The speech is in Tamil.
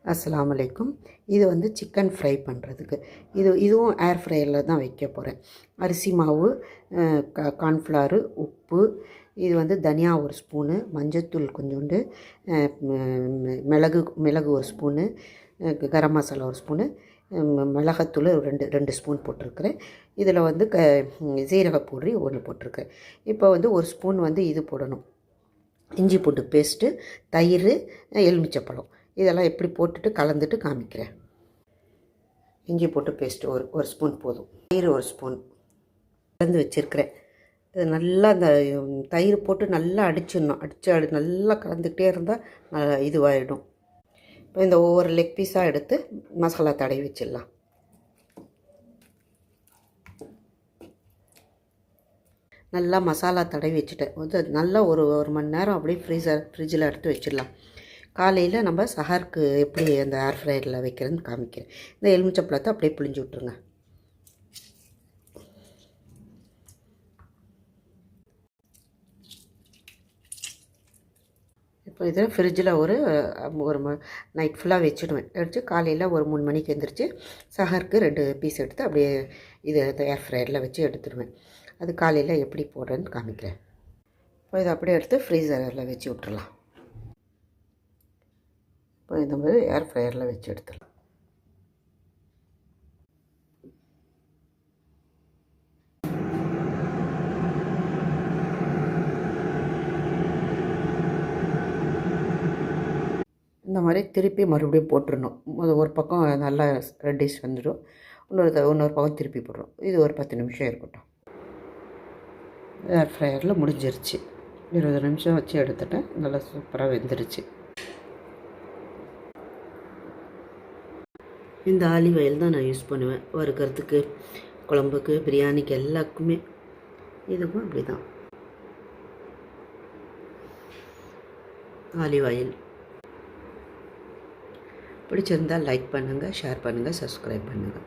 அஸ்ஸலாமு அலைக்கும். இது வந்து சிக்கன் ஃப்ரை பண்ணுறதுக்கு. இதுவும் ஏர் ஃப்ரையரில் தான் வைக்க போகிறேன். அரிசி மாவு, கார்ன்ஃப்ளவரு, உப்பு, இது வந்து தனியா ஒரு ஸ்பூனு, மஞ்சத்தூள் கொஞ்சோண்டு, மிளகு ஒரு ஸ்பூனு, கரம் மசாலா ஒரு ஸ்பூனு, மிளகாத்தூள் ரெண்டு ஸ்பூன் போட்டிருக்கிறேன். இதில் வந்து சீரக பொடி 1 போட்டிருக்கேன். இப்போ வந்து ஒரு ஸ்பூன் வந்து இது போடணும், இஞ்சி பூண்டு பேஸ்ட்டு, தயிர், எலுமிச்சப்பழம், இதெல்லாம் எப்படி போட்டுட்டு கலந்துட்டு காமிக்கிறேன். இஞ்சி பூண்டு பேஸ்ட்டு ஒரு ஸ்பூன் போதும். தயிர் ஒரு ஸ்பூன் கலந்து வச்சுருக்கிறேன். இது நல்லா அந்த தயிர் போட்டு நல்லா அடிச்சிடணும். நல்லா கலந்துக்கிட்டே இருந்தால் இதுவாகிடும். இப்போ இந்த ஒவ்வொரு லெக் பீஸாக எடுத்து மசாலா தடவி வச்சிடலாம். நல்லா மசாலா தடவி வச்சுட்டேன். வந்து நல்லா ஒரு மணி நேரம் அப்படியே ஃப்ரிட்ஜில் எடுத்து வச்சிடலாம். காலையில் நம்ம சஹருக்கு எப்படி அந்த ஏர் ஃப்ரையரில் வைக்கிறேன்னு காமிக்கிறேன். இந்த எலுமிச்சப்பழத்தை அப்படியே புழிஞ்சு விட்ருங்க. இப்போ இதை ஃப்ரிட்ஜில் ஒரு நைட் ஃபுல்லாக வச்சுடுவேன். வச்சு காலையில் ஒரு 3 மணிக்கு எழுந்திரிச்சு சஹருக்கு 2 பீஸ் எடுத்து அப்படியே இது ஏர் ஃப்ரையரில் வச்சு எடுத்துடுவேன். அது காலையில் எப்படி போடுறேன்னு காமிக்கிறேன். இப்போ இதை அப்படியே எடுத்து ஃப்ரீசரில் வச்சு விட்டுறலாம். இப்போ இந்த மாதிரி ஏர் ஃப்ரையரில் வச்சு எடுத்துடலாம். இந்த மாதிரி திருப்பி மறுபடியும் போட்டுடணும். ஒரு பக்கம் நல்லா ரெட்டிஷ் வந்துடும், இன்னொரு பக்கம் திருப்பி போடுறோம். இது ஒரு 10 நிமிஷம் இருக்கட்டும். ஏர் ஃப்ரையரில் முடிஞ்சிருச்சு. 20 நிமிஷம் வச்சு எடுத்துட்டேன். நல்லா சூப்பராக வெந்துருச்சு. இந்த ஆலிவ் ஆயில் தான் நான் யூஸ் பண்ணுவேன் வறுக்கிறதுக்கு, குழம்புக்கு, பிரியாணிக்கு, எல்லாருக்குமே. இதுவும் அப்படி தான், ஆலிவ் ஆயில். பிடிச்சிருந்தால் லைக் பண்ணுங்கள், ஷேர் பண்ணுங்கள், சப்ஸ்கிரைப் பண்ணுங்கள்.